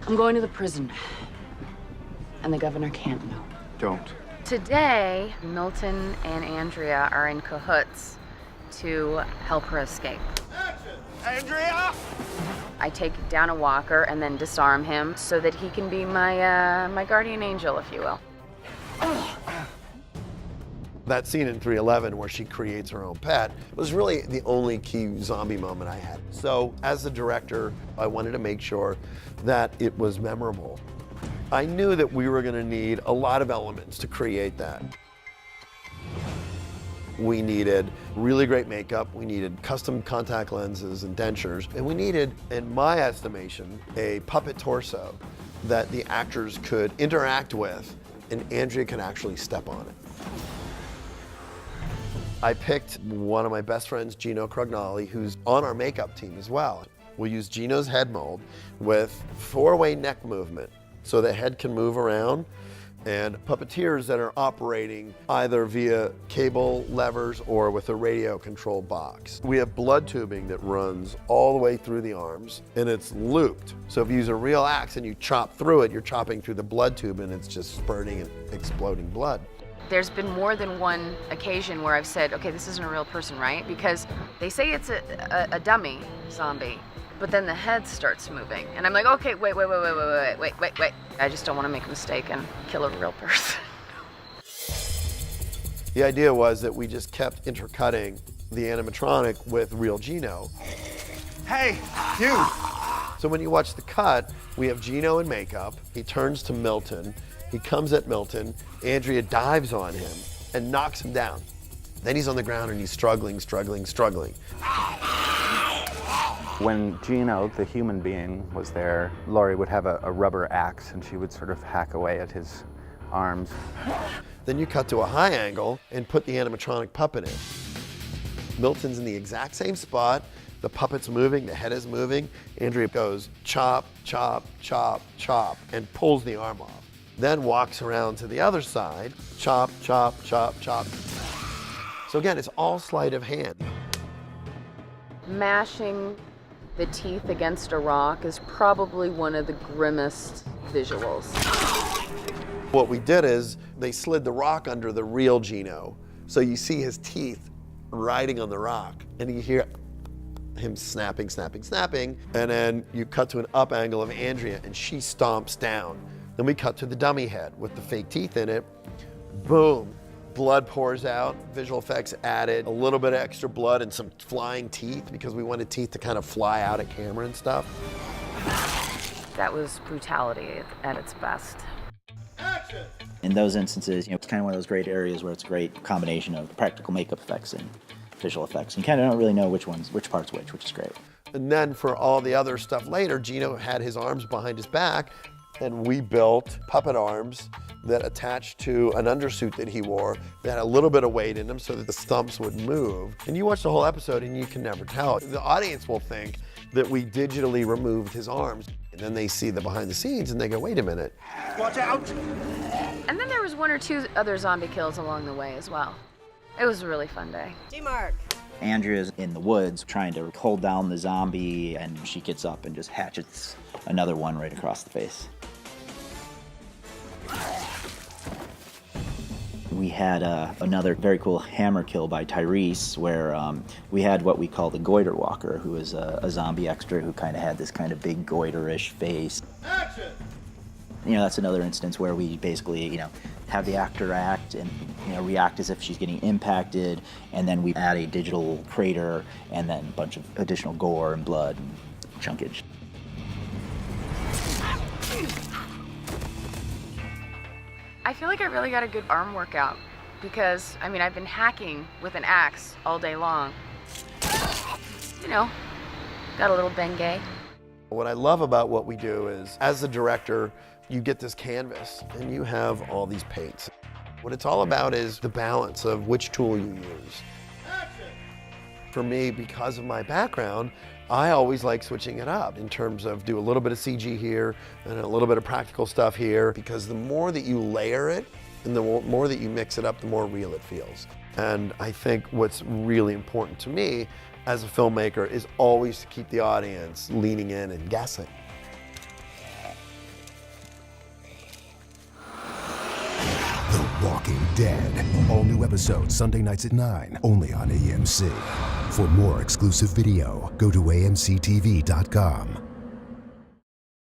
I'm going to the prison. And the governor can't know. Don't. Today, Milton and Andrea are in cahoots to help her escape. Andrea! I take down a walker and then disarm him so that he can be my guardian angel, if you will. That scene in 311 where she creates her own pet was really the only key zombie moment I had. So as the director, I wanted to make sure that it was memorable. I knew that we were going to need a lot of elements to create that. We needed really great makeup, we needed custom contact lenses and dentures, and we needed, in my estimation, a puppet torso that the actors could interact with and Andrea could actually step on it. I picked one of my best friends, Gino Crognoli, who's on our makeup team as well. We'll use Gino's head mold with 4-way neck movement so the head can move around, and puppeteers that are operating either via cable levers or with a radio control box. We have blood tubing that runs all the way through the arms, and it's looped. So if you use a real axe and you chop through it, you're chopping through the blood tube and it's just spurting and exploding blood. There's been more than one occasion where I've said, okay, this isn't a real person, right? Because they say it's a dummy zombie, but then the head starts moving. And I'm like, okay, wait. I just don't want to make a mistake and kill a real person. The idea was that we just kept intercutting the animatronic with real Gino. Hey, you! So when you watch the cut, we have Gino in makeup. He turns to Milton. He comes at Milton. Andrea dives on him and knocks him down. Then he's on the ground and he's struggling. When Gino, the human being, was there, Laurie would have a rubber axe and she would sort of hack away at his arms. Then you cut to a high angle and put the animatronic puppet in. Milton's in the exact same spot. The puppet's moving, the head is moving. Andrea goes chop, chop, chop, chop, and pulls the arm off. Then walks around to the other side, chop, chop, chop, chop. So again, it's all sleight of hand. Mashing the teeth against a rock is probably one of the grimmest visuals. What we did is they slid the rock under the real Gino. So you see his teeth riding on the rock and you hear him snapping. And then you cut to an up angle of Andrea and she stomps down. Then we cut to the dummy head with the fake teeth in it. Boom, blood pours out, visual effects added, a little bit of extra blood and some flying teeth because we wanted teeth to kind of fly out at camera and stuff. That was brutality at its best. Action! In those instances, it's kind of one of those great areas where it's a great combination of practical makeup effects and visual effects. You kind of don't really know which part's which is great. And then for all the other stuff later, Gino had his arms behind his back and we built puppet arms that attached to an undersuit that he wore that had a little bit of weight in them so that the stumps would move. And you watch the whole episode and you can never tell. The audience will think that we digitally removed his arms. And then they see the behind the scenes and they go, wait a minute. Watch out! And then there was one or two other zombie kills along the way as well. It was a really fun day. G-Mark. Andrea's in the woods trying to hold down the zombie and she gets up and just hatchets another one right across the face. We had another very cool hammer kill by Tyrese where we had what we call the goiter walker, who is a zombie extra who kind of had this kind of big goiter-ish face. Action! That's another instance where we basically, have the actor act and, react as if she's getting impacted, and then we add a digital crater and then a bunch of additional gore and blood and chunkage. I feel like I really got a good arm workout because, I've been hacking with an axe all day long. Got a little Bengay. What I love about what we do is, as a director, you get this canvas and you have all these paints. What it's all about is the balance of which tool you use. Action! For me, because of my background, I always like switching it up in terms of do a little bit of CG here and a little bit of practical stuff here, because the more that you layer it and the more that you mix it up, the more real it feels. And I think what's really important to me as a filmmaker is always to keep the audience leaning in and guessing. Walking Dead. All new episodes Sunday nights at 9, only on AMC. For more exclusive video, go to amctv.com.